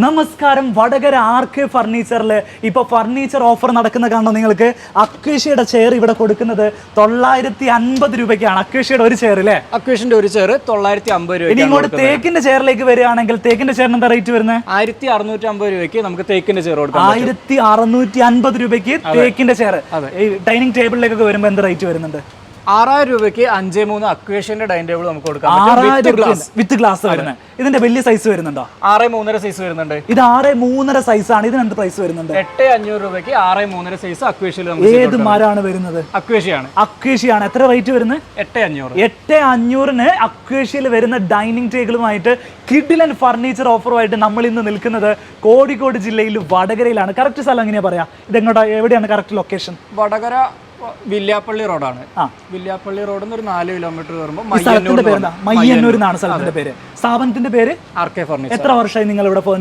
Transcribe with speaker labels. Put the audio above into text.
Speaker 1: നമസ്കാരം. വടകര RK ഫർണിച്ചറിൽ ഇപ്പോൾ furniture offer നടക്കുന്ന കാണണം നിങ്ങൾക്ക്. അക്വേഷ്യയുടെ ചെയർ ഇവിടെ കൊടുക്കുന്നത് 950 രൂപയ്ക്കാണ്. അക്വേഷ്യയുടെ ഒരു ചെയർ അല്ലേ?
Speaker 2: അക്വേഷ്യന്റെ ഒരു ചെയർ 950 രൂപ.
Speaker 1: ഇനി ഇങ്ങോട്ട് തേക്കിന്റെ ചെയറിലേക്ക് വരികയാണെങ്കിൽ തേക്കിന്റെ ചെയറിന് എന്താ റേറ്റ് വരുന്നത്?
Speaker 2: 1650 രൂപയ്ക്ക് നമുക്ക് തേക്കിന്റെ ചെയർ കൊടുക്കാം.
Speaker 1: 1650 രൂപയ്ക്ക് തേക്കിന്റെ ചെയർ. ഈ ഡൈനിങ് ടേബിളിലേക്കൊക്കെ വരുമ്പോൾ എന്ത് റേറ്റ് വരുന്നുണ്ട്?
Speaker 2: 6000 രൂപയ്ക്ക് 5-3 അക്വേഷ്യന്റെ ഡൈനിങ് ടേബിൾ നമുക്ക് കൊടുക്കാം.
Speaker 1: വിത്ത് ഗ്ലാസ് വരുന്നത്. ഇതിന്റെ വലിയ സൈസ് വരുന്നുണ്ടോ?
Speaker 2: 6.3 സൈസ് വരുന്നുണ്ട്.
Speaker 1: ഇത് 6.3 സൈസാണ്. ഇതിന് എന്ത് പ്രൈസ് വരുന്നുണ്ട്?
Speaker 2: 8500 രൂപയ്ക്ക് 6.3 സൈസ് അക്വേഷ്യയിൽ.
Speaker 1: ഏത് മരമാണ് വരുന്നത്? അക്വേഷ്യയാണ്. എത്ര റേറ്റ് വരുന്നത്? 8500. അക്വേഷ്യയിൽ വരുന്ന ഡൈനിങ് ടേബിളുമായിട്ട് കിഡിലൻ ഫർണിച്ചർ ഓഫറുമായിട്ട് നമ്മൾ ഇന്ന് നിൽക്കുന്നത് കോഴിക്കോട് ജില്ലയിൽ വടകരയിലാണ്. കറക്റ്റ് സ്ഥലം എങ്ങനെയാ പറയാ? ഇതെങ്ങോട്ടാ, എവിടെയാണ് കറക്റ്റ് ലൊക്കേഷൻ?
Speaker 2: വടകര വില്യാപ്പള്ളി റോഡാണ്. വില്യാപ്പള്ളി റോഡിൽ നിന്ന് ഒരു 4 കിലോമീറ്റർ വരുമ്പോൾ
Speaker 1: മയ്യന്നൂർ എന്നാണ് സ്ഥലത്തിന്റെ പേര്. സ്ഥാപനത്തിന്റെ പേര്
Speaker 2: RK ഫർണിച്ചർ.
Speaker 1: എത്ര വർഷമായി നിങ്ങൾ ഇവിടെ